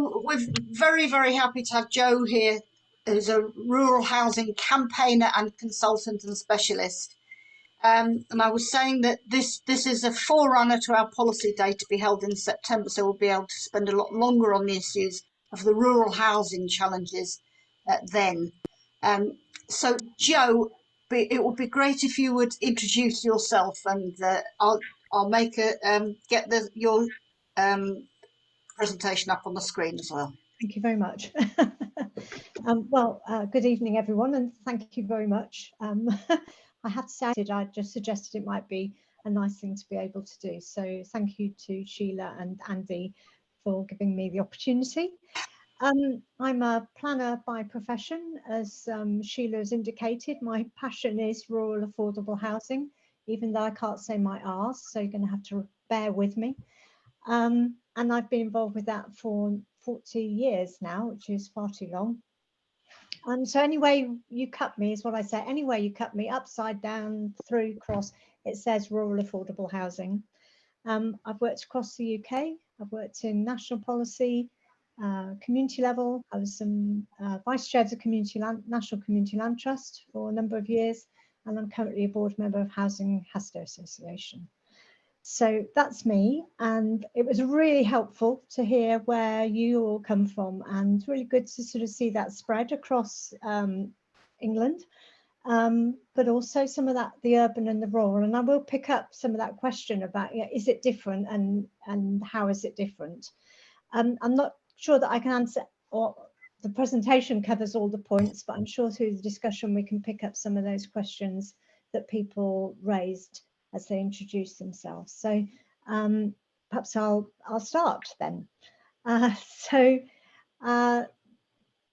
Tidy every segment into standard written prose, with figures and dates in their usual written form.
So we're very, very happy to have Jo here, who's a rural housing campaigner and consultant and specialist. And I was saying that this is a forerunner to our policy day to be held in September, so we'll be able to spend a lot longer on the issues of the rural housing challenges then. So Jo, it would be great if you would introduce yourself, and I'll make get your presentation up on the screen as well. Thank you very much. Good evening, everyone, and thank you very much. I had said I just suggested it might be a nice thing to be able to do. So thank you to Sheila and Andy for giving me the opportunity. I'm a planner by profession. As Sheila has indicated, my passion is rural affordable housing, even though I can't say my R's, so you're going to have to bear with me. And I've been involved with that for 40 years now, which is far too long. So any way you cut me is what I say. Any way you cut me, upside down, through, cross, it says rural affordable housing. I've worked across the UK. I've worked in national policy, community level. I was vice chair of the National Community Land Trust for a number of years, and I'm currently a board member of Housing Hasta Association. So that's me, and it was really helpful to hear where you all come from, and really good to sort of see that spread across England, but also some of that, the urban and the rural. And I will pick up some of that question about, is it different, and how is it different? I'm not sure that I can answer, or the presentation covers all the points, but I'm sure through the discussion we can pick up some of those questions that people raised as they introduce themselves. So perhaps I'll start then.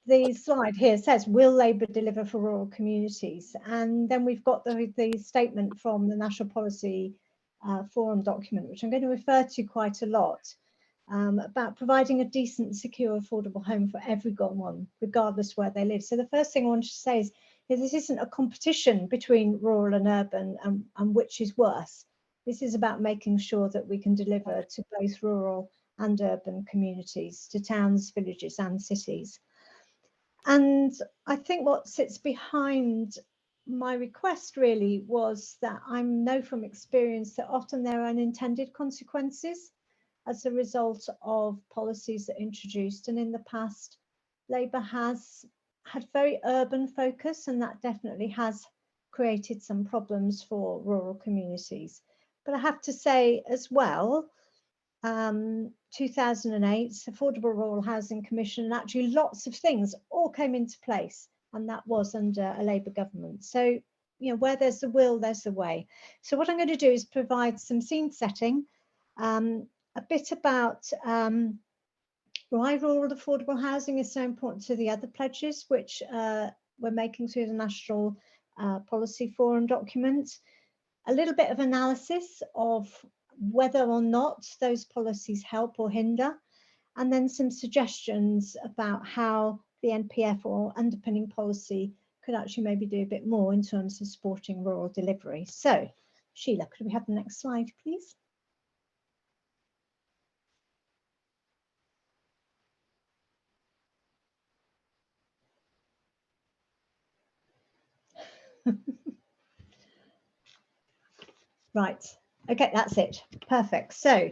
The slide here says, will Labour deliver for rural communities? And then we've got the statement from the National Policy Forum document, which I'm going to refer to quite a lot, about providing a decent, secure, affordable home for everyone, regardless where they live. So the first thing I want to say is this isn't a competition between rural and urban and which is worse. This is about making sure that we can deliver to both rural and urban communities, to towns, villages and cities. And I think what sits behind my request really was that I know from experience that often there are unintended consequences as a result of policies that are introduced. And in the past, Labour has had very urban focus, and that definitely has created some problems for rural communities. But I have to say as well, 2008, Affordable Rural Housing Commission, and actually lots of things all came into place, and that was under a Labour government. So, where there's the will, there's the way. So what I'm going to do is provide some scene setting, a bit about why rural affordable housing is so important to the other pledges, which we're making through the National Policy Forum document, a little bit of analysis of whether or not those policies help or hinder, and then some suggestions about how the NPF or underpinning policy could actually maybe do a bit more in terms of supporting rural delivery. So, Sheila, could we have the next slide, please? Right, okay, that's it, perfect. So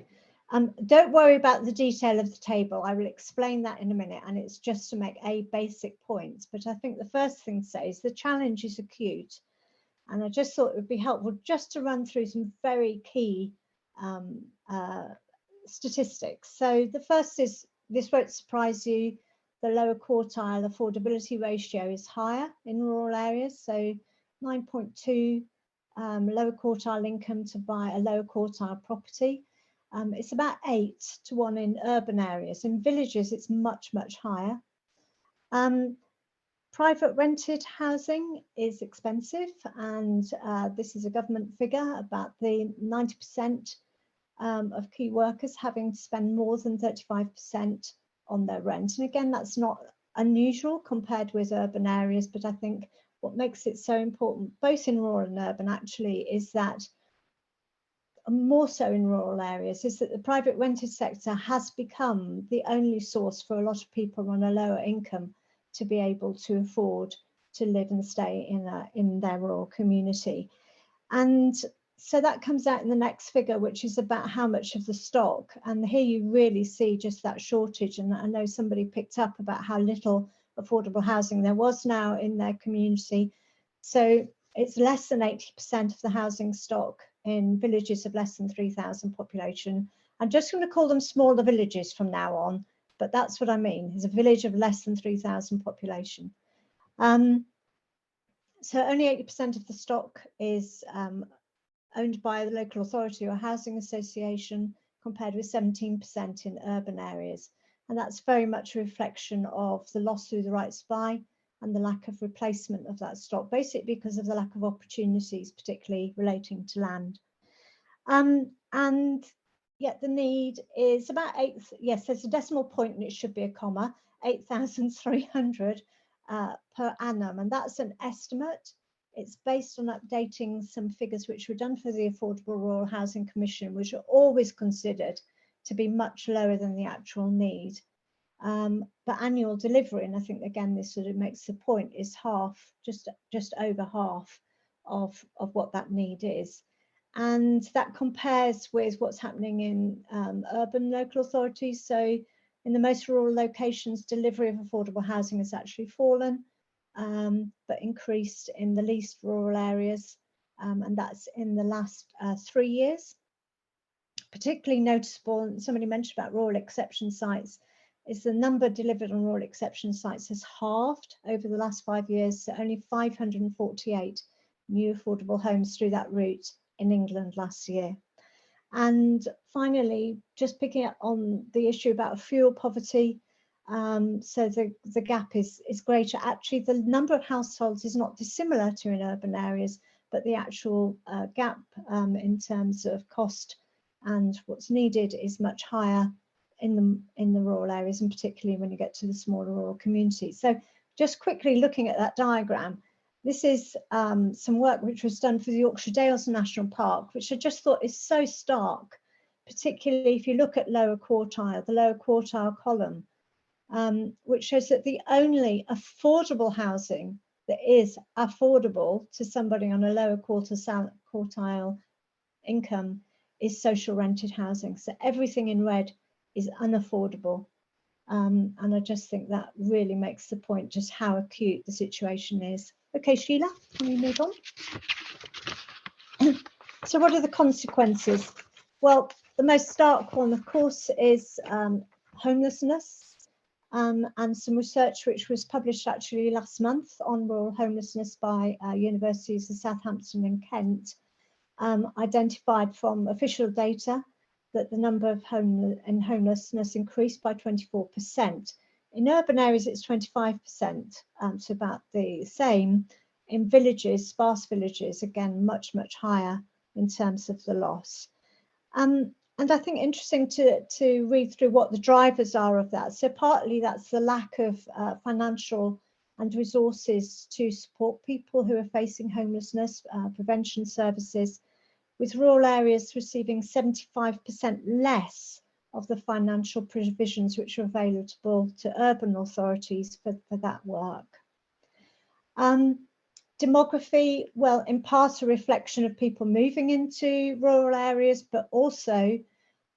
don't worry about the detail of the table. I will explain that in a minute, and it's just to make a basic point. But I think the first thing to say is the challenge is acute, and I just thought it would be helpful just to run through some very key statistics. So the first is, this won't surprise you, the lower quartile affordability ratio is higher in rural areas, so 9.2 lower quartile income to buy a lower quartile property. It's about 8 to 1 in urban areas. In villages, it's much, much higher. Private rented housing is expensive, and this is a government figure about the 90% of key workers having to spend more than 35% on their rent. And again, that's not unusual compared with urban areas, but I think what makes it so important, both in rural and urban actually, is that more so in rural areas, is that the private rented sector has become the only source for a lot of people on a lower income to be able to afford to live and stay in their rural community. And so that comes out in the next figure, which is about how much of the stock. And here you really see just that shortage. And I know somebody picked up about how little affordable housing there was now in their community. So it's less than 80% of the housing stock in villages of less than 3,000 population. I'm just going to call them smaller villages from now on, but that's what I mean, is a village of less than 3,000 population. So only 80% of the stock is owned by the local authority or housing association, compared with 17% in urban areas. And that's very much a reflection of the loss through the right to buy and the lack of replacement of that stock, basically because of the lack of opportunities, particularly relating to land. And yet the need is about yes, there's a decimal point and it should be a comma, 8,300 per annum. And that's an estimate. It's based on updating some figures which were done for the Affordable Rural Housing Commission, which are always considered to be much lower than the actual need. But annual delivery, and I think again this sort of makes the point, is half, just over half of what that need is. And that compares with what's happening in urban local authorities. So in the most rural locations, delivery of affordable housing has actually fallen, but increased in the least rural areas, and that's in the last 3 years. Particularly noticeable, and somebody mentioned about rural exception sites, is the number delivered on rural exception sites has halved over the last 5 years, so only 548 new affordable homes through that route in England last year. And finally, just picking up on the issue about fuel poverty, so the gap is greater. Actually, the number of households is not dissimilar to in urban areas, but the actual gap in terms of cost and what's needed is much higher in the rural areas, and particularly when you get to the smaller rural communities. So just quickly looking at that diagram, this is some work which was done for the Yorkshire Dales National Park, which I just thought is so stark, particularly if you look at lower quartile, the lower quartile column, which shows that the only affordable housing that is affordable to somebody on a lower quartile income is social rented housing. So everything in red is unaffordable. And I just think that really makes the point just how acute the situation is. Okay, Sheila, can we move on? So what are the consequences? Well, the most stark one, of course, is homelessness, and some research which was published actually last month on rural homelessness by universities of Southampton and Kent, identified from official data that the number of homelessness increased by 24%. In urban areas, it's 25%, so about the same. In villages, sparse villages, again, much, much higher in terms of the loss. And I think interesting to read through what the drivers are of that. So partly that's the lack of financial and resources to support people who are facing homelessness, prevention services, with rural areas receiving 75% less of the financial provisions which are available to urban authorities for that work. Demography, well, in part a reflection of people moving into rural areas, but also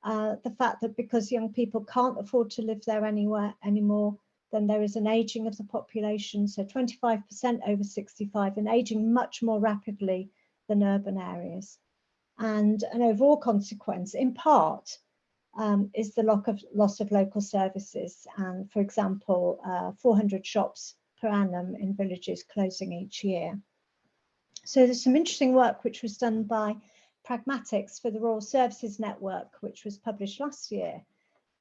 the fact that because young people can't afford to live there anymore, then there is an aging of the population, so 25% over 65 and aging much more rapidly than urban areas. And an overall consequence, in part, is the loss of local services. And for example, 400 shops per annum in villages closing each year. So there's some interesting work which was done by Pragmatics for the Rural Services Network, which was published last year,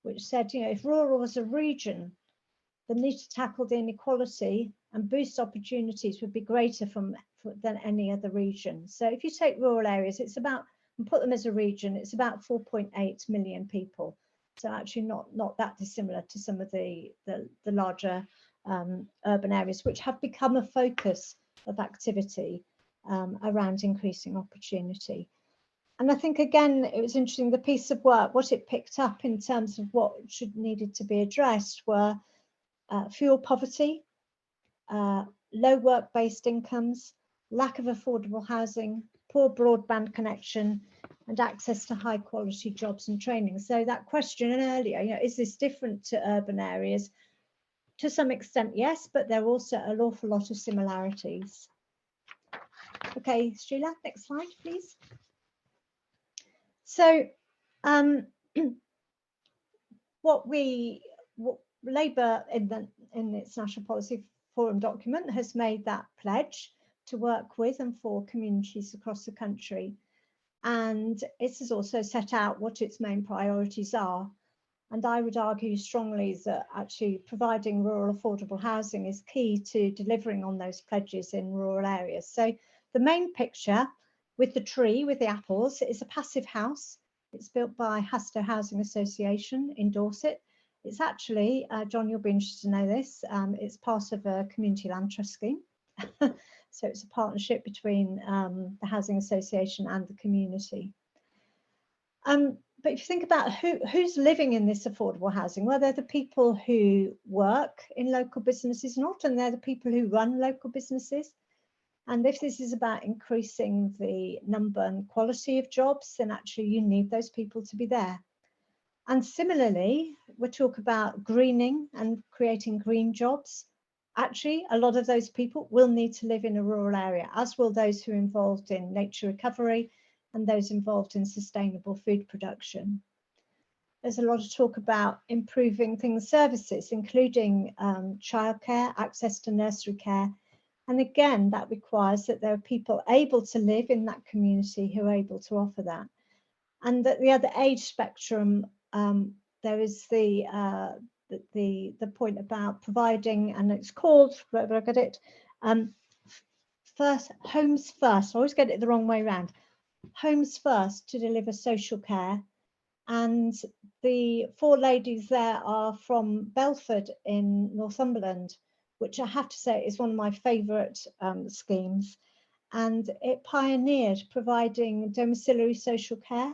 which said, you know, if rural was a region, the need to tackle the inequality and boost opportunities would be greater than any other region. So if you take rural areas, it's about, and put them as a region, it's about 4.8 million people. So actually not that dissimilar to some of the larger urban areas, which have become a focus of activity around increasing opportunity. And I think, again, it was interesting, the piece of work, what it picked up in terms of what needed to be addressed were fuel poverty, low work-based incomes, lack of affordable housing, poor broadband connection, and access to high-quality jobs and training. So that question earlier, is this different to urban areas? To some extent, yes, but there are also an awful lot of similarities. Okay, Sheila, next slide, please. So what Labour in its National Policy Forum document has made that pledge to work with and for communities across the country. And it has also set out what its main priorities are. And I would argue strongly that actually providing rural affordable housing is key to delivering on those pledges in rural areas. So the main picture with the tree, with the apples, is a passive house. It's built by Hastow Housing Association in Dorset. It's actually, John, you'll be interested to know this, it's part of a community land trust scheme. So it's a partnership between the Housing Association and the community. But if you think about who's living in this affordable housing, well, they're the people who work in local businesses, and often they're the people who run local businesses. And if this is about increasing the number and quality of jobs, then actually you need those people to be there. And similarly, we talk about greening and creating green jobs. Actually, a lot of those people will need to live in a rural area, as will those who are involved in nature recovery and those involved in sustainable food production. There's a lot of talk about improving things, services, including childcare, access to nursery care. And again, that requires that there are people able to live in that community who are able to offer that. And at the other age spectrum, there is the point about providing, and it's called, where I got it, Homes First. I always get it the wrong way around. Homes First to deliver social care. And the 4 ladies there are from Belford in Northumberland, which I have to say is one of my favourite schemes. And it pioneered providing domiciliary social care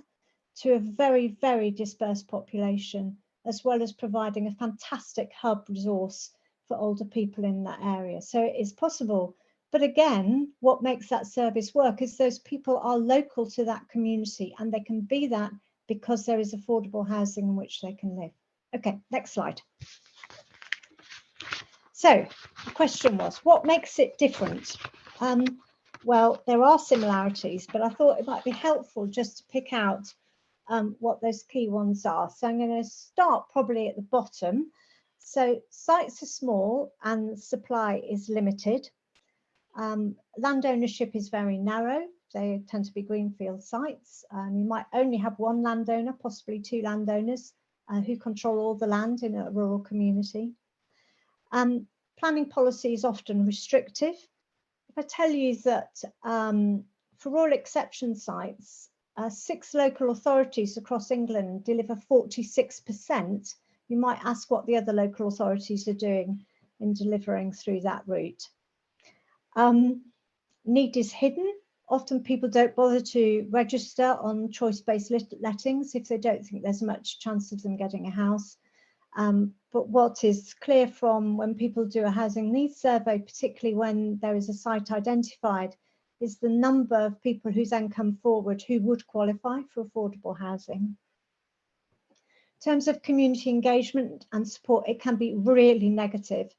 to a very, very dispersed population, as well as providing a fantastic hub resource for older people in that area. So it is possible. But again, what makes that service work is those people are local to that community, and they can be that because there is affordable housing in which they can live. Okay, next slide. So the question was, what makes it different? Well, there are similarities, but I thought it might be helpful just to pick out what those key ones are. So I'm going to start probably at the bottom. So sites are small and supply is limited. Land ownership is very narrow. They tend to be greenfield sites. You might only have one landowner, possibly 2 landowners who control all the land in a rural community. Planning policy is often restrictive. If I tell you that for rural exception sites, 6 local authorities across England deliver 46%, you might ask what the other local authorities are doing in delivering through that route. Need is hidden. Often people don't bother to register on choice-based lettings if they don't think there's much chance of them getting a house. But what is clear from when people do a housing needs survey, particularly when there is a site identified, is the number of people who then come forward who would qualify for affordable housing. In terms of community engagement and support, it can be really negative.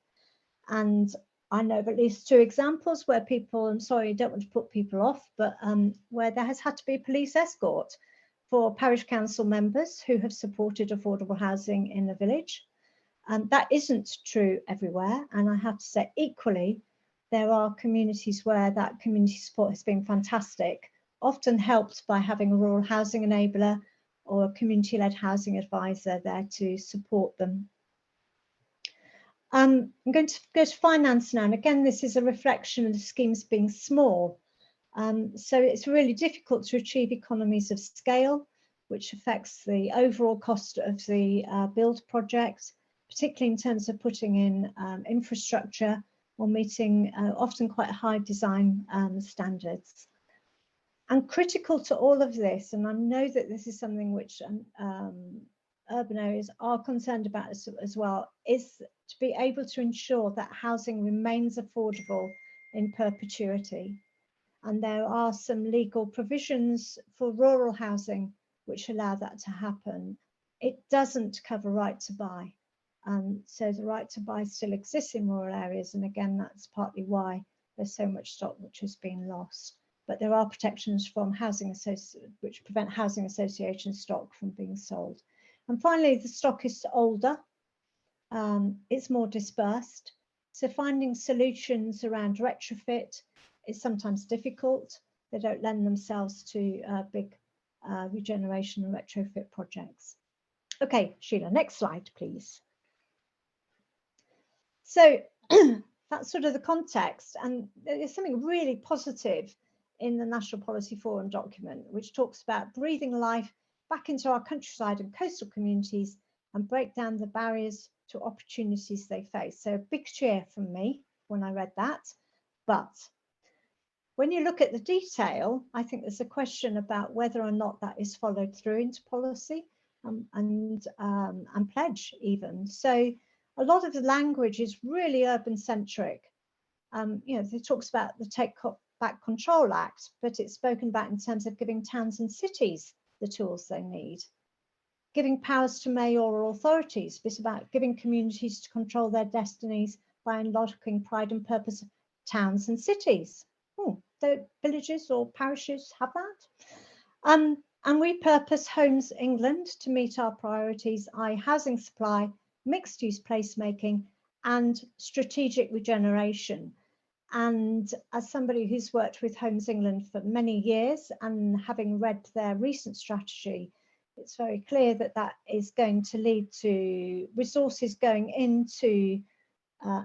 And I know of at least 2 examples where people, I'm sorry, I don't want to put people off, but where there has had to be a police escort for parish council members who have supported affordable housing in a village. That isn't true everywhere. And I have to say, equally, there are communities where that community support has been fantastic, often helped by having a rural housing enabler or a community-led housing advisor there to support them. I'm going to go to finance now, and again, this is a reflection of the schemes being small. So it's really difficult to achieve economies of scale, which affects the overall cost of the build project, particularly in terms of putting in infrastructure or meeting often quite high design standards. And critical to all of this, and I know that this is something which urban areas are concerned about as well, is to be able to ensure that housing remains affordable in perpetuity. And there are some legal provisions for rural housing which allow that to happen. It doesn't cover right to buy. So the right to buy still exists in rural areas. And again, that's partly why there's so much stock which has been lost. But there are protections from which prevent housing association stock from being sold. And finally, the stock is older. It's more dispersed. So finding solutions around retrofit is sometimes difficult. They don't lend themselves to big regeneration and retrofit projects. Okay, Sheila, next slide, please. So that's sort of the context, and there's something really positive in the National Policy Forum document, which talks about breathing life back into our countryside and coastal communities and break down the barriers to opportunities they face. So a big cheer from me when I read that. But when you look at the detail, I think there's a question about whether or not that is followed through into policy and pledge even. So a lot of the language is really urban centric. It talks about the Take Back Control Act, but it's spoken about in terms of giving towns and cities the tools they need. Giving powers to mayoral authorities, it's about giving communities to control their destinies by unlocking pride and purpose of towns and cities. The villages or parishes have that. And repurpose Homes England to meet our priorities, i.e. housing supply, mixed-use placemaking, and strategic regeneration. And as somebody who's worked with Homes England for many years and having read their recent strategy, it's very clear that that is going to lead to resources going into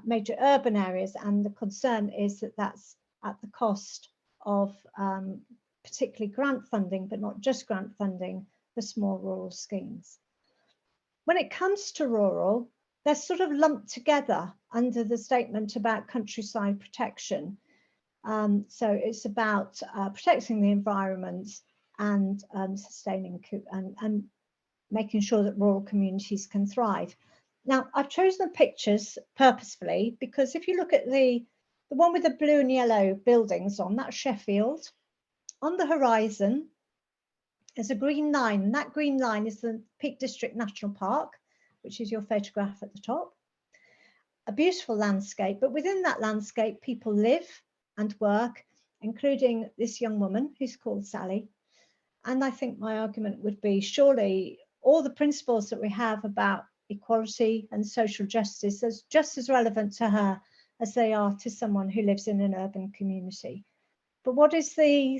major urban areas, and the concern is that that's at the cost of particularly grant funding, but not just grant funding for small rural schemes. When it comes to rural, they're sort of lumped together under the statement about countryside protection. So it's about protecting the environment and sustaining and making sure that rural communities can thrive. Now, I've chosen the pictures purposefully because if you look at the one with the blue and yellow buildings on, that's Sheffield. On the horizon, there's a green line, and that green line is the Peak District National Park, which is your photograph at the top. A beautiful landscape, but within that landscape, people live and work, including this young woman who's called Sally. And I think my argument would be, surely all the principles that we have about equality and social justice are just as relevant to her as they are to someone who lives in an urban community. But what is the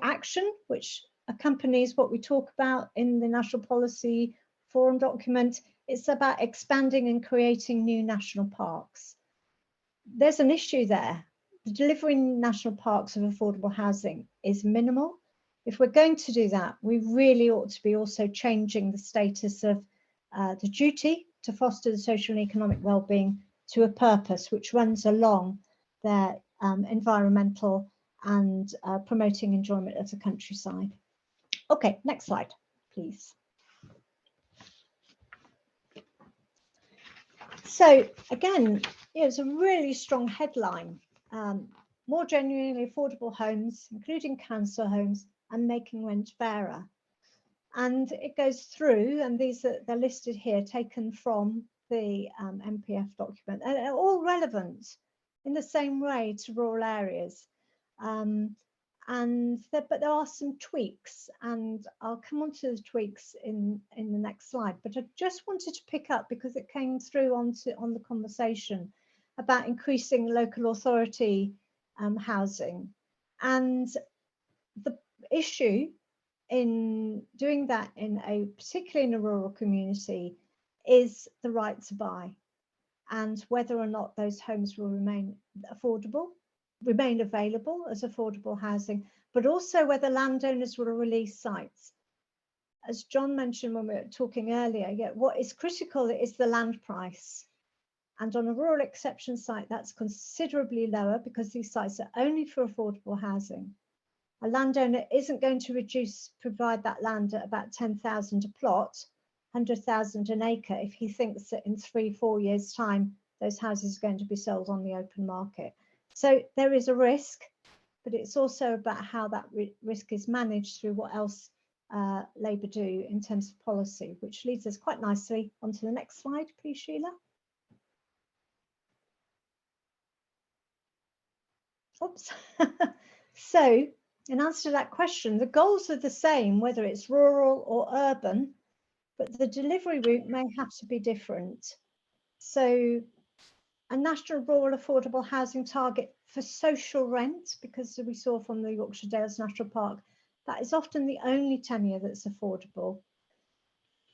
action which accompanies what we talk about in the National Policy Forum document? It's about expanding and creating new national parks. There's an issue there. The delivery in national parks of affordable housing is minimal. If we're going to do that, we really ought to be also changing the status of the duty to foster the social and economic well-being to a purpose which runs along their environmental and promoting enjoyment of the countryside. Okay, next slide, please. So again, it's a really strong headline. More genuinely affordable homes, including council homes, and making rent fairer. And it goes through, and they're listed here, taken from the MPF document, and are all relevant in the same way to rural areas. But there are some tweaks, and I'll come on to the tweaks in the next slide. But I just wanted to pick up, because it came through on the conversation about increasing local authority housing, and the issue in doing that particularly in a rural community is the right to buy, and whether or not those homes will remain available as affordable housing, but also whether landowners will release sites. As John mentioned when we were talking earlier, what is critical is the land price. And on a rural exception site, that's considerably lower because these sites are only for affordable housing. A landowner isn't going to provide that land at about 10,000 a plot, 100,000 an acre, if he thinks that in 3-4 years' time, those houses are going to be sold on the open market. So there is a risk, but it's also about how that risk is managed through what else Labour do in terms of policy, which leads us quite nicely onto the next slide, please, Sheila. Oops. So, in answer to that question, the goals are the same, whether it's rural or urban, but the delivery route may have to be different. So, a national rural affordable housing target for social rent, because we saw from the Yorkshire Dales National Park, that is often the only tenure that's affordable.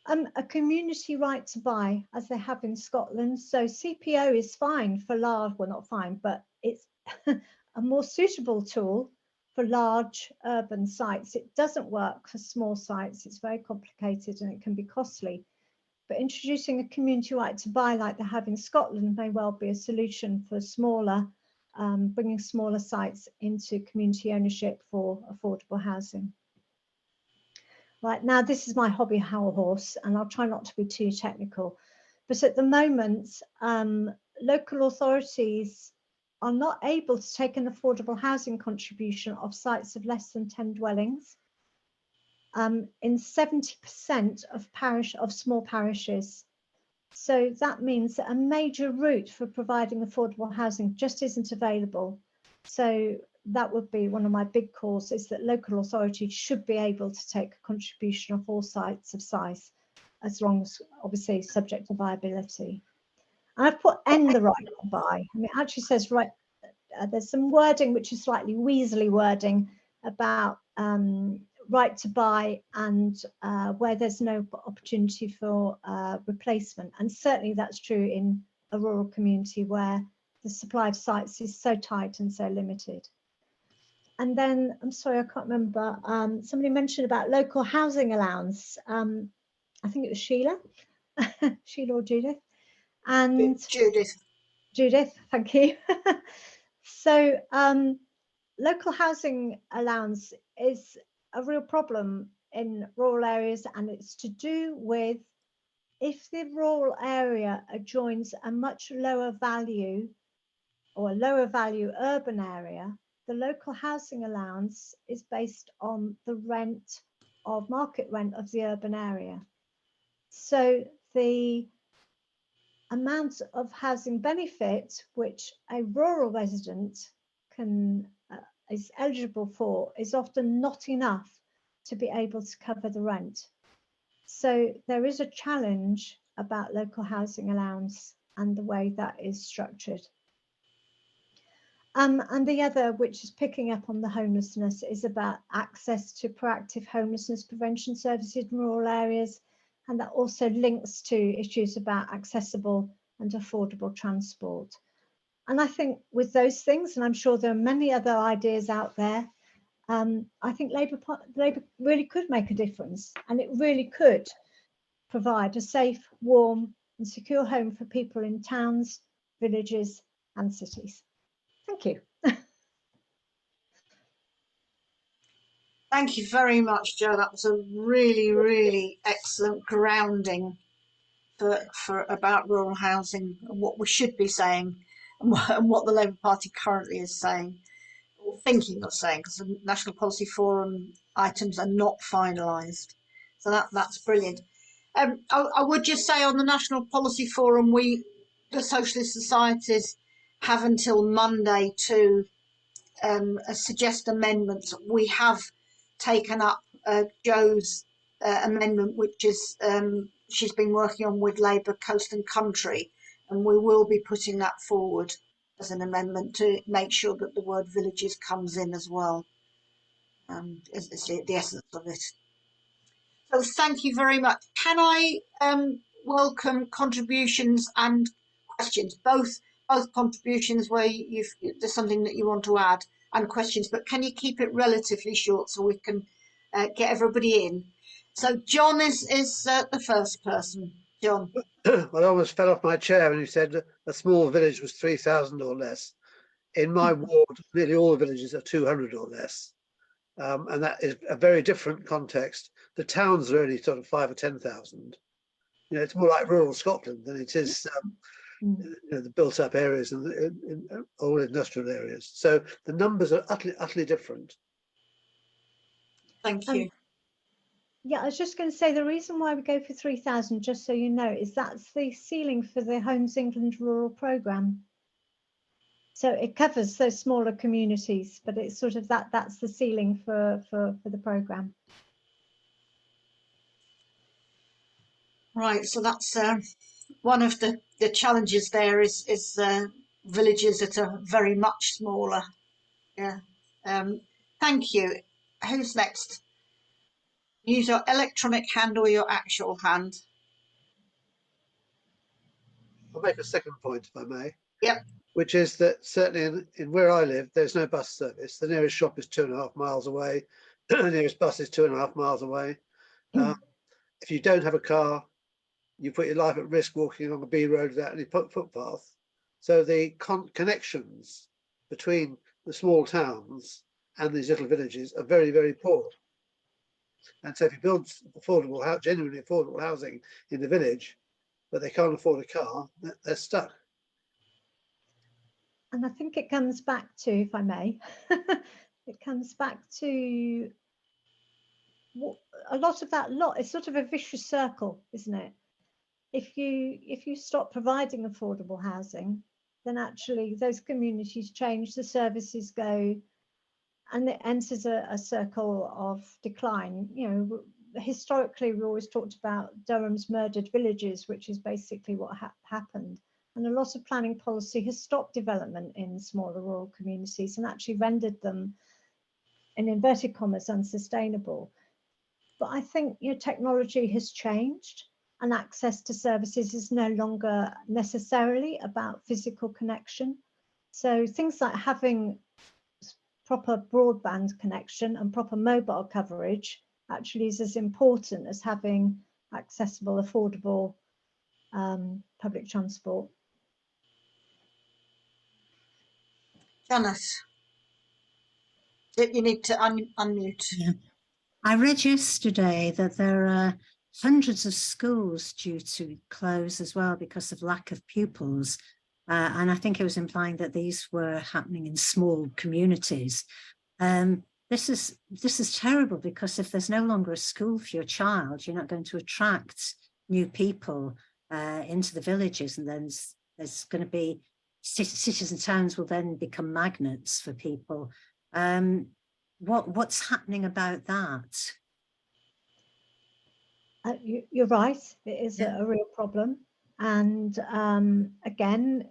A community right to buy, as they have in Scotland. So CPO is fine for large, well, not fine, but it's a more suitable tool for large urban sites. It doesn't work for small sites. It's very complicated and it can be costly. But introducing a community right to buy like they have in Scotland may well be a solution for smaller, bringing smaller sites into community ownership for affordable housing. Right, now this is my hobby horse, and I'll try not to be too technical. But at the moment, local authorities are not able to take an affordable housing contribution of sites of less than 10 dwellings in 70% of small parishes. So that means that a major route for providing affordable housing just isn't available. So that would be one of my big calls, is that local authorities should be able to take a contribution of all sites of size, as long as obviously subject to viability. And I've put N the right to buy. I mean, it actually says right, there's some wording which is slightly weaselly wording about right to buy and where there's no opportunity for replacement. And certainly that's true in a rural community where the supply of sites is so tight and so limited. And then, I'm sorry, I can't remember, somebody mentioned about local housing allowance. I think it was Sheila, Sheila or Judith. And Judith, thank you. So local housing allowance is a real problem in rural areas, and it's to do with if the rural area adjoins a much lower value or a lower value urban area, the local housing allowance is based on the rent of market rent of the urban area. So the amount of housing benefit which a rural resident is eligible for is often not enough to be able to cover the rent. So there is a challenge about local housing allowance and the way that is structured. And the other, which is picking up on the homelessness, is about access to proactive homelessness prevention services in rural areas. And that also links to issues about accessible and affordable transport. And I think with those things, and I'm sure there are many other ideas out there, I think Labour really could make a difference, and it really could provide a safe, warm and secure home for people in towns, villages and cities. Thank you. Thank you very much, Jo. That was a really, really excellent grounding for about rural housing and what we should be saying and what the Labour Party currently is saying, or thinking of saying, because the National Policy Forum items are not finalised. So that's brilliant. I would just say on the National Policy Forum, the Socialist Societies have until Monday to suggest amendments. We have taken up Jo's amendment, which is she's been working on with Labour Coast and Country, and we will be putting that forward as an amendment to make sure that the word villages comes in as well. Is the essence of it. So thank you very much. Can I welcome contributions and questions, both contributions where there's something that you want to add and questions, but can you keep it relatively short so we can get everybody in? So John is the first person. John. Well, I almost fell off my chair when you said a small village was 3,000 or less. In my ward, nearly all the villages are 200 or less. and that is a very different context. The towns are only sort of 5 or 10,000. You know, it's more like rural Scotland than it is you know, the built-up areas and in all industrial areas. So the numbers are utterly different. Thank you. Yeah, I was just going to say the reason why we go for 3,000, just so you know, is that's the ceiling for the Homes England Rural Programme. So it covers those smaller communities, but it's sort of that's the ceiling for the programme. Right, so that's one of the challenges there is villages that are very much smaller. Yeah. Thank you. Who's next? Use your electronic hand or your actual hand. I'll make a second point, if I may. Yep. Which is that certainly in where I live, there's no bus service. The nearest shop is 2.5 miles away. The nearest bus is 2.5 miles away. If you don't have a car, you put your life at risk walking on a B road without any footpath. So the connections between the small towns and these little villages are very, very poor. And so if you build affordable, genuinely affordable housing in the village, but they can't afford a car, they're stuck. And I think it comes back to, if I may, it comes back to a lot of that it's sort of a vicious circle, isn't it? If you stop providing affordable housing, then actually those communities change, the services go, and it enters a circle of decline. You know, historically we always talked about Durham's murdered villages, which is basically what happened. And a lot of planning policy has stopped development in smaller rural communities and actually rendered them, in inverted commas, unsustainable. But I think, you know, technology has changed and access to services is no longer necessarily about physical connection. So things like having proper broadband connection and proper mobile coverage actually is as important as having accessible, affordable public transport. Janice, you need to unmute. Yeah. I read yesterday that there are hundreds of schools due to close as well because of lack of pupils. And I think it was implying that these were happening in small communities. This is terrible, because if there's no longer a school for your child, you're not going to attract new people into the villages, and then there's going to be cities and towns will then become magnets for people. What's happening about that? You're right, it is a real problem. And again,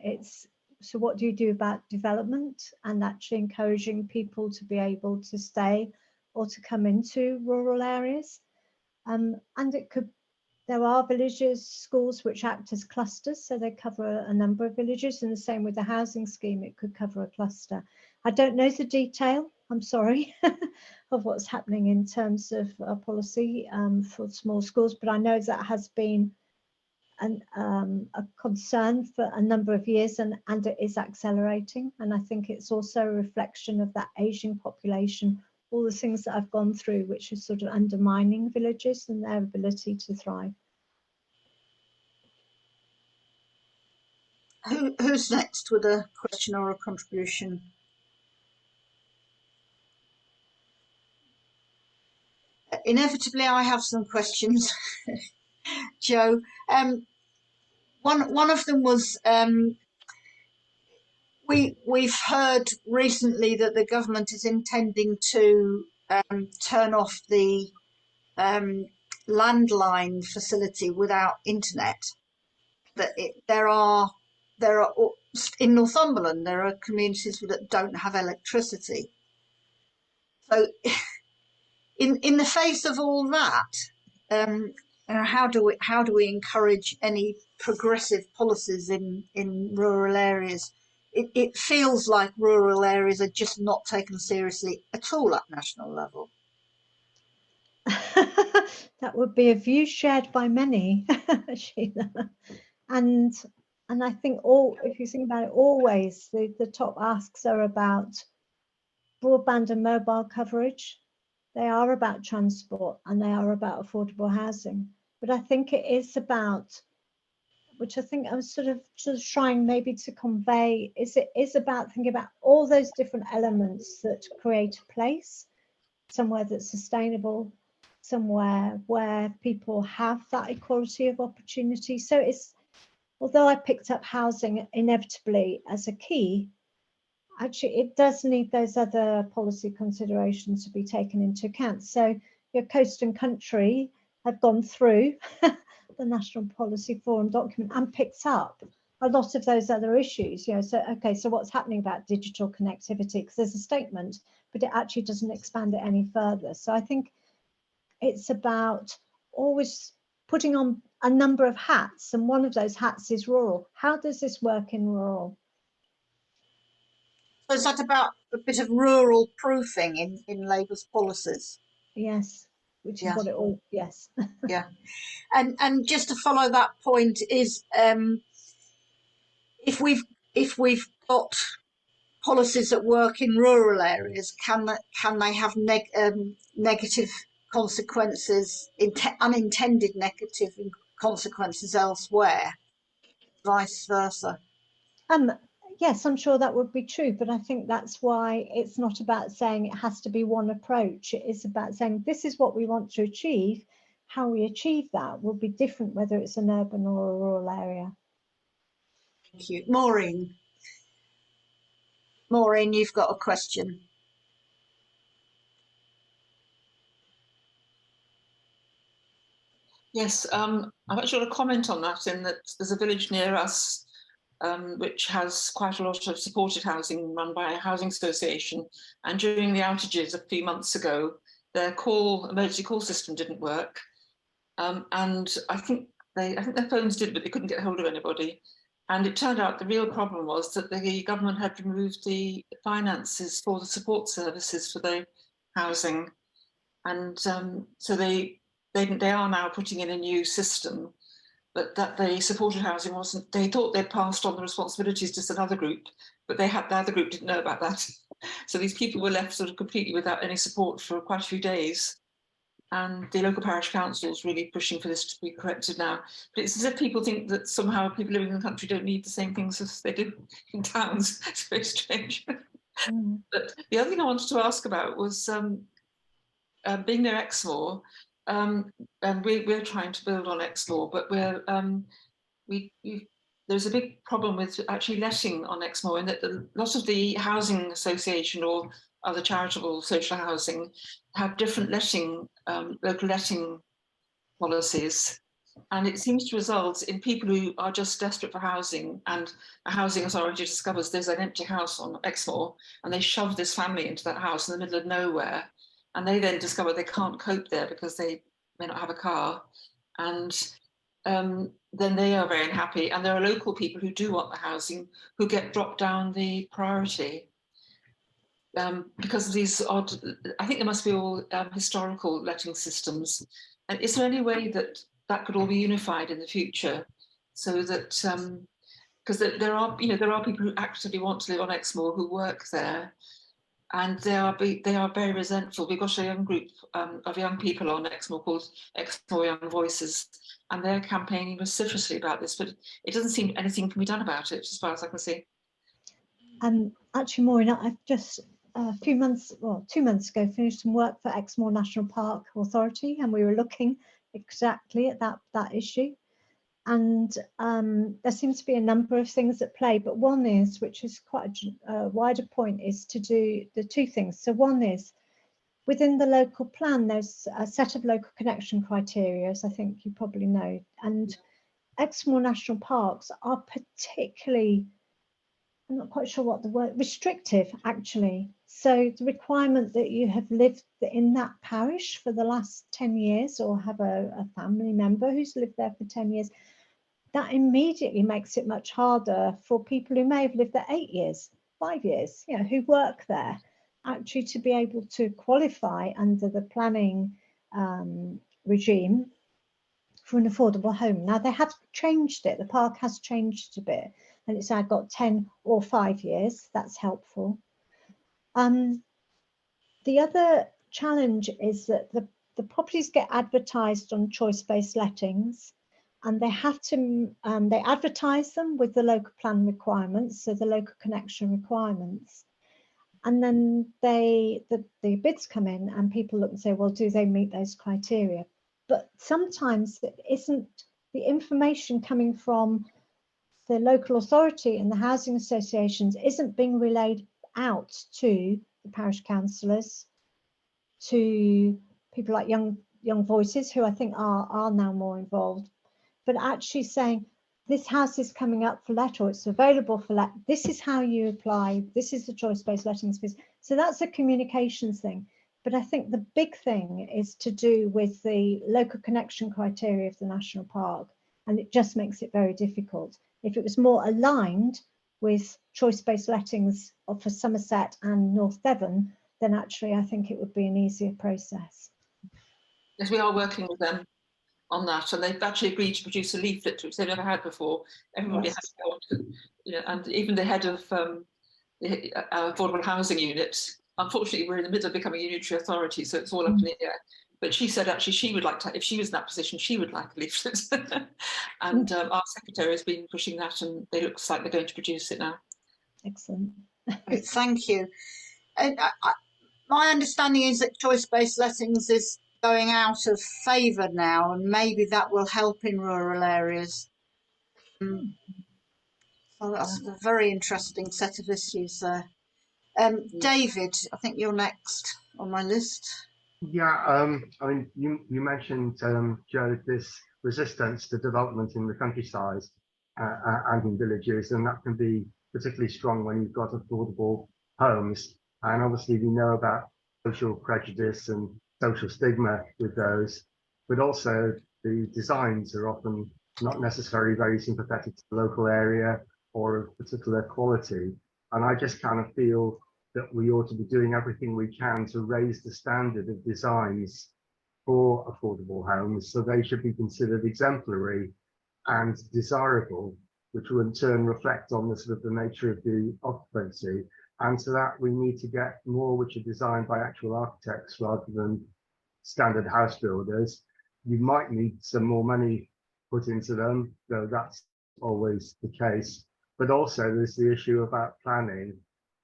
so what do you do about development and actually encouraging people to be able to stay or to come into rural areas? And there are villages, schools which act as clusters, so they cover a number of villages, and the same with the housing scheme, it could cover a cluster. I don't know the detail, I'm sorry, of what's happening in terms of policy for small schools, but I know that has been a concern for a number of years, and it is accelerating. And I think it's also a reflection of that ageing population, all the things that I've gone through, which is sort of undermining villages and their ability to thrive. Who's next with a question or a contribution? Inevitably, I have some questions, Jo. One of them was we've heard recently that the government is intending to turn off the landline facility without internet. That there are in Northumberland there are communities that don't have electricity. So, in the face of all that, how do we encourage any progressive policies in rural areas? It feels like rural areas are just not taken seriously at all at national level. That would be a view shared by many, Sheila. And I think if you think about it, always the top asks are about broadband and mobile coverage, they are about transport and they are about affordable housing. But I think it is about, which I think I was sort of trying maybe to convey, is it is about thinking about all those different elements that create a place, somewhere that's sustainable, somewhere where people have that equality of opportunity. So it's, although I picked up housing inevitably as a key, actually it does need those other policy considerations to be taken into account. So your Coast and Country have gone through the National Policy Forum document and picked up a lot of those other issues. You know, so okay, so what's happening about digital connectivity? Because there's a statement, but it actually doesn't expand it any further. So I think it's about always putting on a number of hats, and one of those hats is rural. How does this work in rural? So is that about a bit of rural proofing in Labour's policies? Yes, which Yeah. is what it all, yes. Yeah. And just to follow that point is, if we've got policies that work in rural areas, can they have negative consequences, unintended negative consequences elsewhere, vice versa? Yes, I'm sure that would be true, but I think that's why it's not about saying it has to be one approach. It is about saying this is what we want to achieve. How we achieve that will be different whether it's an urban or a rural area. Thank you. Maureen. Maureen, you've got a question. Yes, I've actually got a comment on that, in that there's a village near us which has quite a lot of supported housing run by a housing association. And during the outages a few months ago, their emergency call system didn't work. And I think their phones did, but they couldn't get hold of anybody. And it turned out the real problem was that the government had removed the finances for the support services for the housing. And so they are now putting in a new system, but that the supported housing wasn't, they thought they'd passed on the responsibilities to another group, but the other group didn't know about that. So these people were left sort of completely without any support for quite a few days. And the local parish council is really pushing for this to be corrected now. But it's as if people think that somehow people living in the country don't need the same things as they do in towns. It's very strange. Mm. But the other thing I wanted to ask about was being near Exmoor, and we're trying to build on Exmoor, but there's a big problem with actually letting on Exmoor, in that a lot of the housing association or other charitable social housing have different local letting policies. And it seems to result in people who are just desperate for housing, and a housing authority discovers there's an empty house on Exmoor, and they shove this family into that house in the middle of nowhere. And they then discover they can't cope there because they may not have a car. And then they are very unhappy. And there are local people who do want the housing who get dropped down the priority. Because of these odd, I think there must be all historical letting systems. And is there any way that that could all be unified in the future, so that, because there are people who actively want to live on Exmoor who work there, and they are very resentful. We've got a young group of young people on Exmoor called Exmoor Young Voices, and they're campaigning vociferously about this, but it doesn't seem anything can be done about it, as far as I can see. Actually, Maureen, I've just a few months, well, 2 months ago, finished some work for Exmoor National Park Authority, and we were looking exactly at that issue. And there seems to be a number of things at play, but one is, which is quite a wider point, is to do the two things. So one is, within the local plan, there's a set of local connection criteria, as I think you probably know, and Exmoor National Parks are particularly, I'm not quite sure what the word, restrictive actually. So the requirement that you have lived in that parish for the last 10 years or have a family member who's lived there for 10 years, that immediately makes it much harder for people who may have lived there 8 years, 5 years, you know, who work there, actually to be able to qualify under the planning regime for an affordable home. Now they have changed it, the park has changed a bit, and it's now got 10 or 5 years, that's helpful. The other challenge is that the properties get advertised on choice-based lettings, and they have to they advertise them with the local plan requirements, so the local connection requirements, and then the bids come in and people look and say, well, do they meet those criteria? But sometimes it isn't, the information coming from the local authority and the housing associations isn't being relayed out to the parish councillors, to people like Young Voices, who I think are now more involved, but actually saying, this house is coming up for let, or it's available for let, this is how you apply, this is the choice-based lettings fees. So that's a communications thing. But I think the big thing is to do with the local connection criteria of the national park, and it just makes it very difficult. If it was more aligned with choice-based lettings for Somerset and North Devon, then actually I think it would be an easier process. Yes, we are working with them on that, and they've actually agreed to produce a leaflet, which they've never had before. Everybody Yes. has to go on to, you know, and even the head of the affordable housing unit. Unfortunately, we're in the middle of becoming a unitary authority, so it's all up in the air. But she said actually she would like to, if she was in that position, she would like a leaflet. And our secretary has been pushing that, and it looks like they're going to produce it now. Excellent. Right, thank you. And my understanding is that choice-based lettings is going out of favour now, and maybe that will help in rural areas. So that's a very interesting set of issues there. David, I think you're next on my list. Yeah, I mean, you mentioned, Jo, this resistance to development in the countryside and in villages, and that can be particularly strong when you've got affordable homes. And obviously we know about social prejudice and social stigma with those, but also the designs are often not necessarily very sympathetic to the local area or of particular quality. And I just kind of feel that we ought to be doing everything we can to raise the standard of designs for affordable homes, so they should be considered exemplary and desirable, which will in turn reflect on the sort of the nature of the occupancy. And to that we need to get more which are designed by actual architects rather than standard house builders. You might need some more money put into them, though that's always the case. But also there's the issue about planning,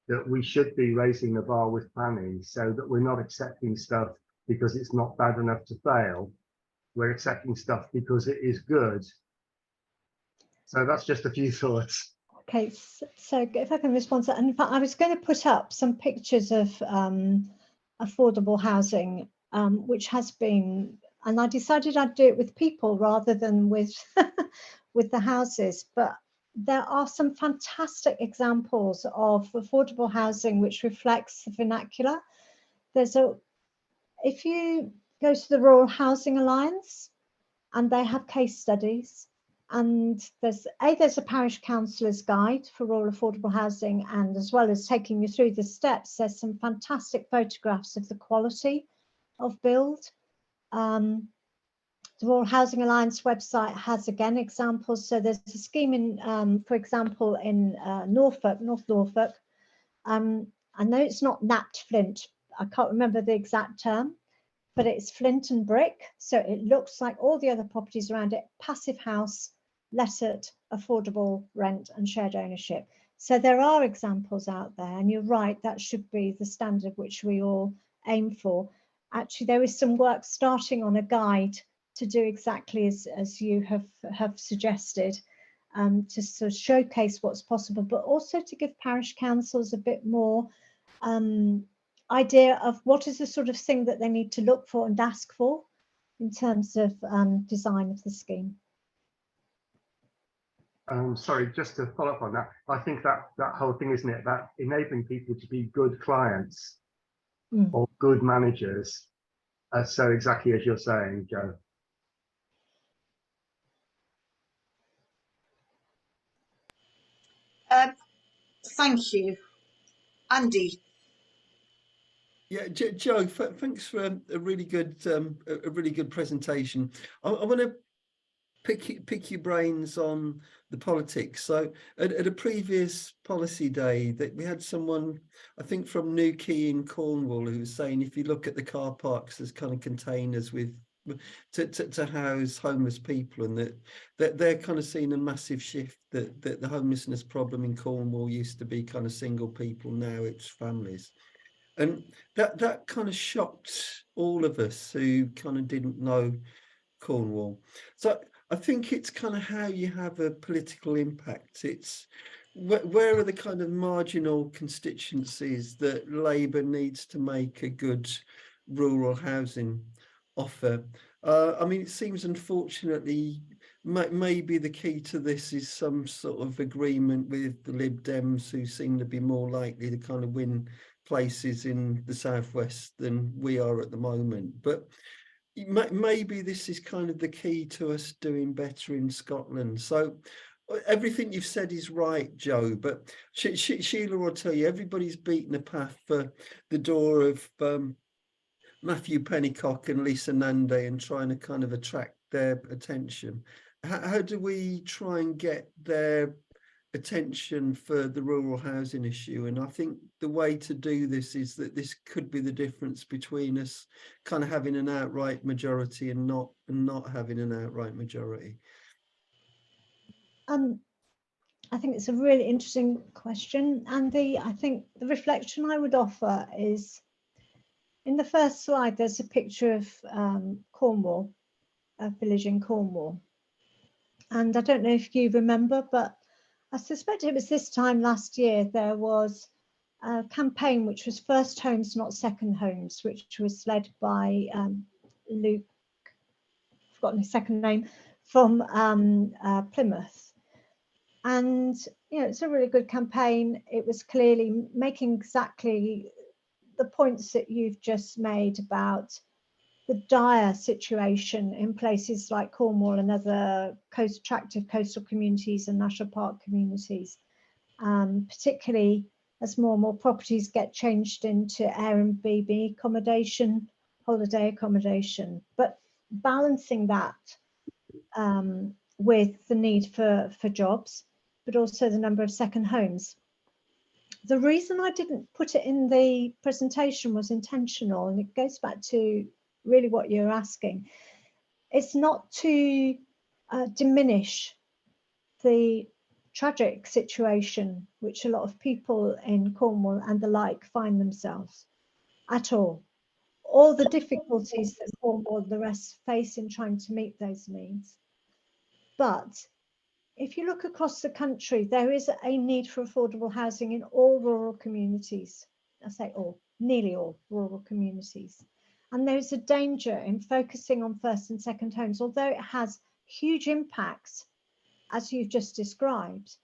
that we should be raising the bar with planning, so that we're not accepting stuff because it's not bad enough to fail. We're accepting stuff because it is good. So that's just a few thoughts. Okay, so if I can respond to that, and in fact, I was going to put up some pictures of affordable housing, which has been, and I decided I'd do it with people rather than with with the houses. But there are some fantastic examples of affordable housing which reflects the vernacular. If you go to the Rural Housing Alliance, and they have case studies, and there's a parish councillor's guide for rural affordable housing, and as well as taking you through the steps, there's some fantastic photographs of the quality of build. The Rural Housing Alliance website has again examples. So there's a scheme in, for example, in North Norfolk. I know it's not napped flint. I can't remember the exact term, but it's flint and brick. So it looks like all the other properties around it, passive house, let at affordable rent and shared ownership. So there are examples out there, and you're right, that should be the standard which we all aim for. Actually, there is some work starting on a guide to do exactly as you have suggested, to sort of showcase what's possible, but also to give parish councils a bit more idea of what is the sort of thing that they need to look for and ask for in terms of design of the scheme. Sorry, just to follow up on that, I think that whole thing, isn't it, about enabling people to be good clients or good managers. So exactly as you're saying, Jo. Thank you. Andy. Yeah, Jo, thanks for a really good presentation. I want to pick your brains on the politics. So at a previous policy day that we had someone, I think from Newquay in Cornwall, who was saying if you look at the car parks as kind of containers with to house homeless people, and that they're kind of seeing a massive shift, that the homelessness problem in Cornwall used to be kind of single people, now it's families. And that kind of shocked all of us who kind of didn't know Cornwall. So I think it's kind of how you have a political impact. It's where are the kind of marginal constituencies that Labour needs to make a good rural housing offer. I mean, it seems unfortunately maybe the key to this is some sort of agreement with the Lib Dems, who seem to be more likely to kind of win places in the southwest than we are at the moment. But maybe this is kind of the key to us doing better in Scotland. So everything you've said is right, Jo, but Sheila will tell you, everybody's beaten a path for the door of Matthew Pennycock and Lisa Nandy and trying to kind of attract their attention. How do we try and get their attention for the rural housing issue? And I think the way to do this is that this could be the difference between us kind of having an outright majority and not having an outright majority. I think it's a really interesting question, Andy. I think the reflection I would offer is, in the first slide, there's a picture of Cornwall, a village in Cornwall. And I don't know if you remember, but I suspect it was this time last year, there was a campaign which was First Homes, Not Second Homes, which was led by Luke, I've forgotten his second name, from Plymouth. And, you know, it's a really good campaign. It was clearly making exactly the points that you've just made about the dire situation in places like Cornwall and other attractive coastal communities and national park communities, particularly as more and more properties get changed into Airbnb accommodation, holiday accommodation, but balancing that with the need for jobs, but also the number of second homes. The reason I didn't put it in the presentation was intentional, and it goes back to really what you're asking. It's not to diminish the tragic situation which a lot of people in Cornwall and the like find themselves at all the difficulties that Cornwall and the rest face in trying to meet those needs. But if you look across the country, there is a need for affordable housing in all rural communities. I say all, nearly all rural communities. And there's a danger in focusing on first and second homes, although it has huge impacts, as you've just described.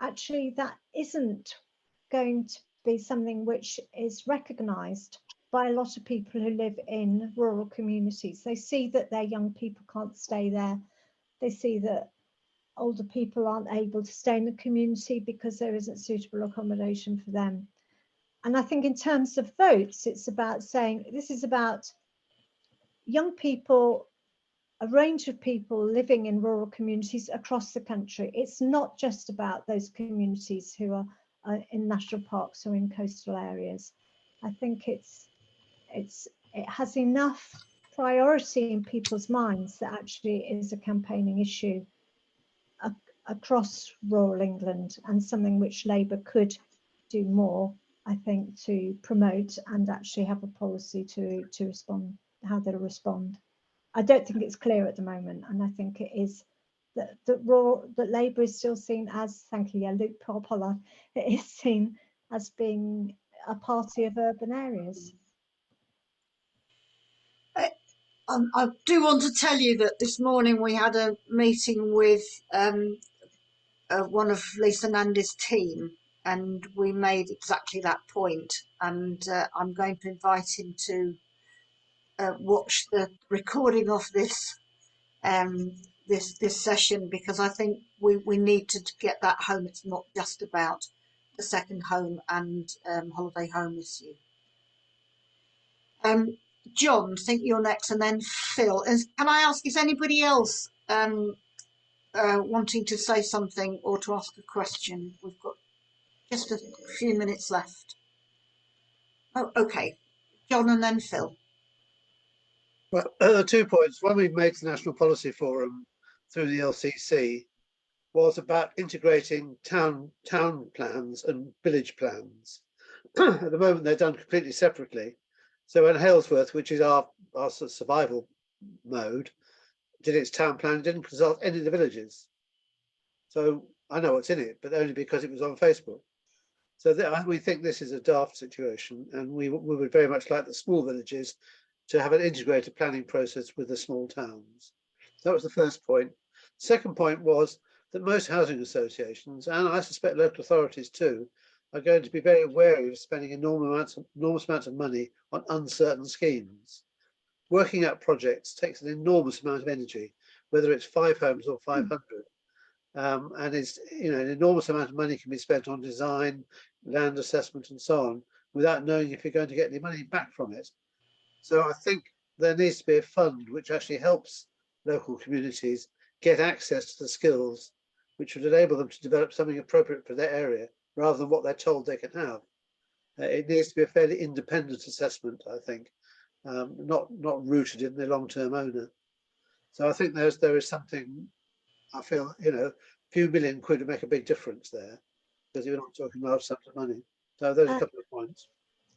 Actually, that isn't going to be something which is recognised by a lot of people who live in rural communities. They see that their young people can't stay there. They see that older people aren't able to stay in the community because there isn't suitable accommodation for them. And I think in terms of votes, it's about saying this is about young people, a range of people living in rural communities across the country. It's not just about those communities who are in national parks or in coastal areas. I think it has enough priority in people's minds that actually is a campaigning issue across rural England, and something which Labour could do more, I think, to promote and actually have a policy to respond, how they'll respond. I don't think it's clear at the moment, and I think it is that Labour is still seen as, thank you, yeah, Luke Pollard, it is seen as being a party of urban areas. I do want to tell you that this morning we had a meeting with one of Lisa Nandy's team, and we made exactly that point. And I'm going to invite him to watch the recording of this this session, because I think we need to get that home. It's not just about the second home and holiday home issue. John, I think you're next, and then Phil. Can I ask, is anybody else wanting to say something or to ask a question? We've got just a few minutes left. Oh, okay. John and then Phil. Well, 2 points. One we've made to the National Policy Forum through the LCC was about integrating town plans and village plans. At the moment, they're done completely separately. So when Halesworth, which is our sort of survival mode, did its town plan, it didn't consult any of the villages. So I know what's in it, but only because it was on Facebook. So we think this is a daft situation, and we would very much like the small villages to have an integrated planning process with the small towns. That was the first point. Second point was that most housing associations, and I suspect local authorities too, are going to be very wary of spending enormous amounts of money on uncertain schemes. Working out projects takes an enormous amount of energy, whether it's 5 homes or 500. And it's, an enormous amount of money can be spent on design, land assessment and so on, without knowing if you're going to get any money back from it. So I think there needs to be a fund which actually helps local communities get access to the skills which would enable them to develop something appropriate for their area rather than what they're told they can have. It needs to be a fairly independent assessment, I think, not rooted in the long-term owner. So I think there is something, I feel, a few million quid would make a big difference there, because you're not talking large sums of money. So those are a couple of points.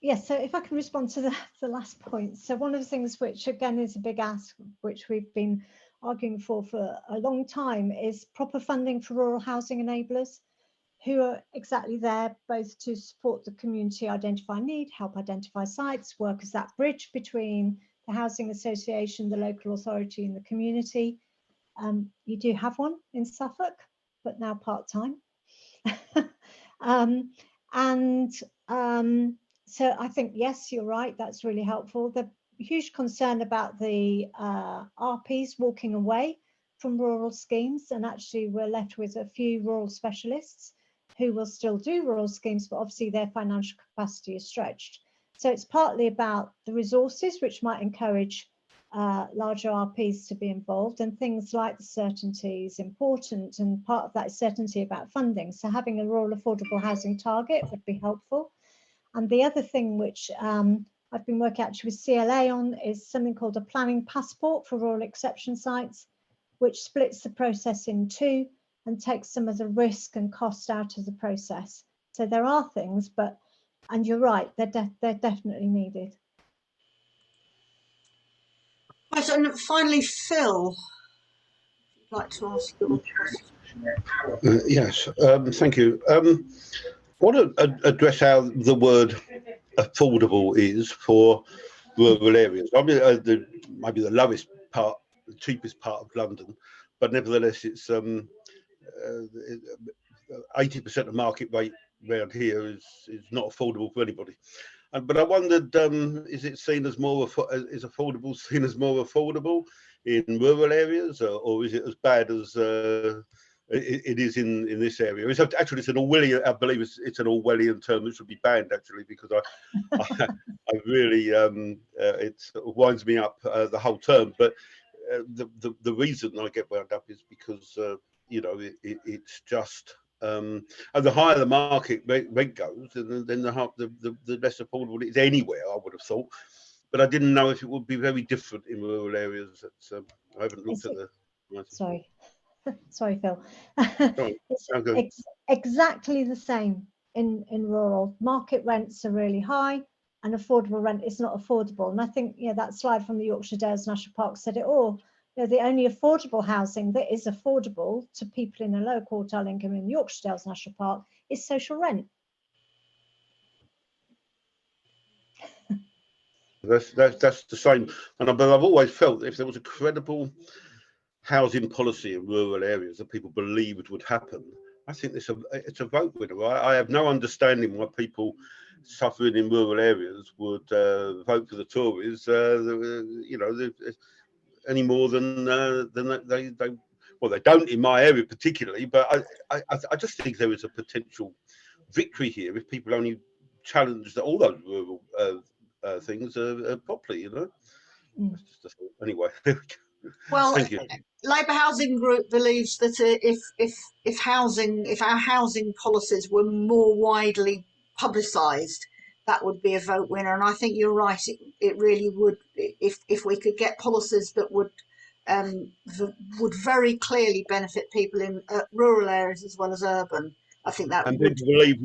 Yes, so if I can respond to the last point. So one of the things which again is a big ask, which we've been arguing for a long time, is proper funding for rural housing enablers who are exactly there both to support the community identify need, help identify sites, work as that bridge between the housing association, the local authority and the community. You do have one in Suffolk, but now part-time. So I think, yes, you're right, that's really helpful. The huge concern about the RPs walking away from rural schemes, and actually we're left with a few rural specialists who will still do rural schemes, but obviously their financial capacity is stretched. So it's partly about the resources, which might encourage larger RPs to be involved, and things like the certainty is important, and part of that is certainty about funding. So having a rural affordable housing target would be helpful. And the other thing which I've been working actually with CLA on is something called a planning passport for rural exception sites, which splits the process in two and takes some of the risk and cost out of the process. So there are things, and you're right, they're definitely needed. Right, and finally, Phil, if you'd like to ask your question. Yes, thank you. I want to address how the word affordable is for rural areas. I mean, maybe the lowest part, the cheapest part of London, but nevertheless, it's 80% of market rate around here is not affordable for anybody. But I wondered, is it seen as is affordable seen as more affordable in rural areas, or is it as bad as it is in this area? Actually, it's an Orwellian. I believe it's an Orwellian term that should be banned, actually, because I really it winds me up the whole term. But the reason I get wound up is because it's just. And the higher the market rent goes, then the less affordable it is anywhere, I would have thought. But I didn't know if it would be very different in rural areas. I haven't looked at the. Sorry, Phil. It's exactly the same in rural. Market rents are really high, and affordable rent is not affordable. And I think that slide from the Yorkshire Dales National Park said it all. The only affordable housing that is affordable to people in a low quartile income in Yorkshire Dales National Park is social rent. That's the same. But I've always felt that if there was a credible housing policy in rural areas that people believed would happen, I think it's a vote winner. I have no understanding why people suffering in rural areas would vote for the Tories. Any more than they don't in my area particularly, but I just think there is a potential victory here if people only challenge all those rural things properly, That's just a thought. Anyway. Well, Thank you. Labour Housing Group believes that if our housing policies were more widely publicised, that would be a vote winner. And I think you're right. It really would. If we could get policies that would very clearly benefit people in rural areas as well as urban, I think that And would. people believe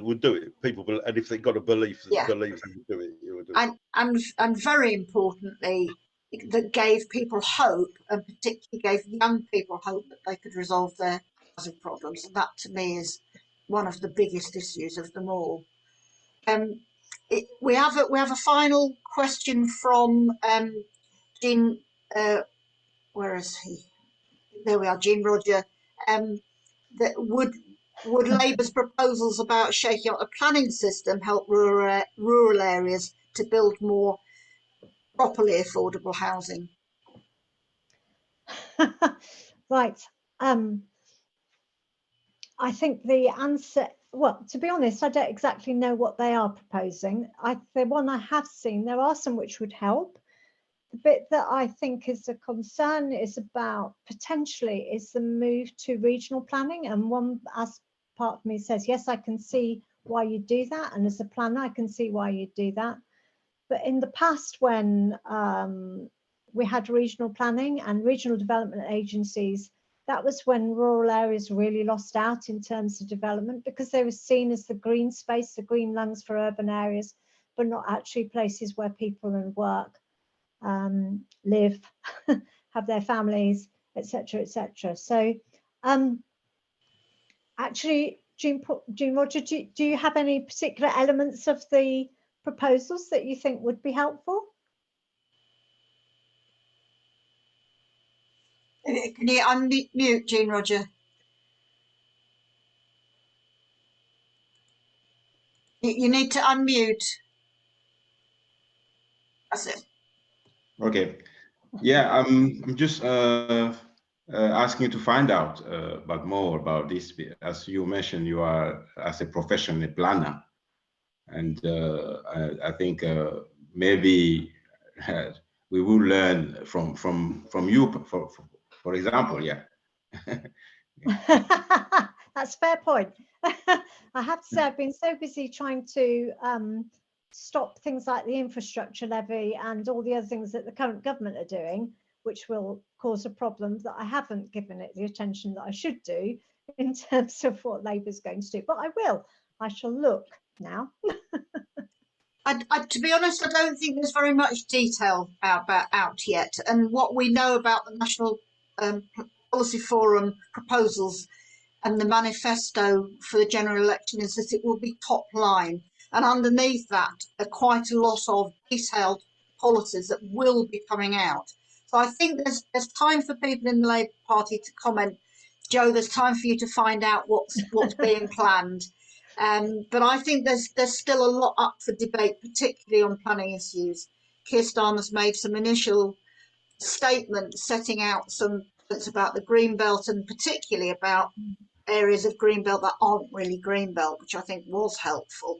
would do it. And if they got a belief, Yeah. believe they would do it, you would do it. And very importantly, that gave people hope, and particularly gave young people hope that they could resolve their housing problems. And that, to me, is one of the biggest issues of them all. We have a final question from Jean. Where is he? There we are, Jean Roger. That would Labour's proposals about shaking up the planning system help rural areas to build more properly affordable housing? Right. I think the answer, well, to be honest, I don't exactly know what they are proposing. The one I have seen, there are some which would help. The bit that I think is a concern is about potentially is the move to regional planning. And one as part of me says, yes, I can see why you do that. And as a planner, I can see why you do that. But in the past, when we had regional planning and regional development agencies, that was when rural areas really lost out in terms of development, because they were seen as the green space, the green lungs for urban areas, but not actually places where people and work, live, have their families, etc., etc. So actually, Jean Roger, do you have any particular elements of the proposals that you think would be helpful? Can you unmute, Jean Roger? You need to unmute. That's it. Okay. Yeah, I'm just asking you to find out about more about this. As you mentioned, you are as a professional planner, and I think maybe we will learn from you, for example. Yeah. That's a fair point. I have to say, I've been so busy trying to stop things like the infrastructure levy and all the other things that the current government are doing, which will cause a problem, that I haven't given it the attention that I should do in terms of what Labour's going to do. But I will. I shall look now. To be honest, I don't think there's very much detail out yet. And what we know about the National Policy Forum proposals and the manifesto for the general election is that it will be top line. And underneath that are quite a lot of detailed policies that will be coming out. So I think there's time for people in the Labour Party to comment. Jo, there's time for you to find out what's being planned. But I think there's still a lot up for debate, particularly on planning issues. Keir Starmer's made some initial statements setting out some points about the Greenbelt, and particularly about areas of Greenbelt that aren't really Greenbelt, which I think was helpful.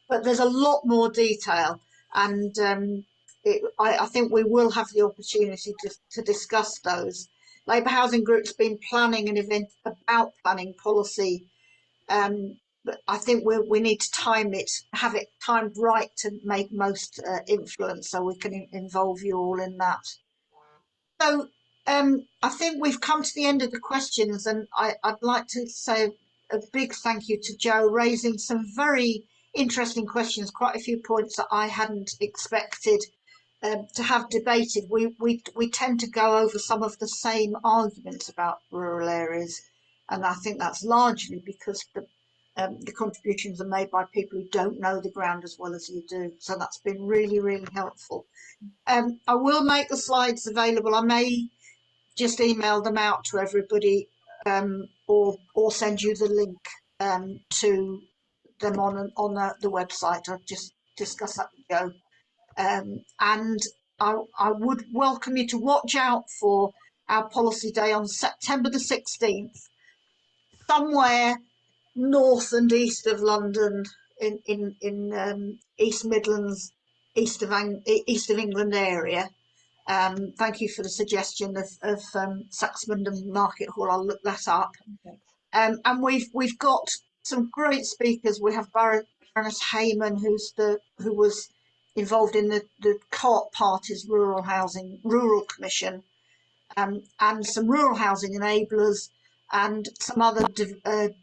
But there's a lot more detail, and I think we will have the opportunity to discuss those. Labour Housing Group's been planning an event about planning policy, but I think we need to have it timed right to make most influence, so we can involve you all in that. So I think we've come to the end of the questions, and I'd like to say a big thank you to Jo, raising some very interesting questions, quite a few points that I hadn't expected to have debated. We tend to go over some of the same arguments about rural areas, and I think that's largely because the contributions are made by people who don't know the ground as well as you do. So that's been really, really helpful. I will make the slides available. I may just email them out to everybody, or send you the link to them on the website. I'll just discuss that with Jo. And I would welcome you to watch out for our policy day on September the 16th, somewhere north and east of London, in East Midlands, east of England area. Thank you for the suggestion of Saxmundham Market Hall. I'll look that up. And we've got some great speakers. We have Baroness Hayman, who was involved in the Co-op Party's Rural Commission, and some rural housing enablers, and some other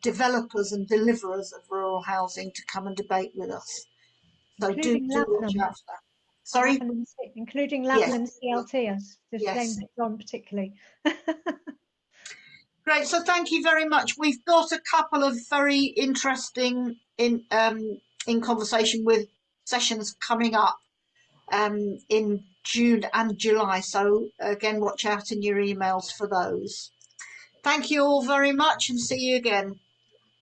developers and deliverers of rural housing to come and debate with us. So do watch out for that. Sorry? Including Yes. Lavenham CLT, as just Yes. named it on particularly. Great, so thank you very much. We've got a couple of very interesting in conversation with sessions coming up in June and July. So again, watch out in your emails for those. Thank you all very much and see you again.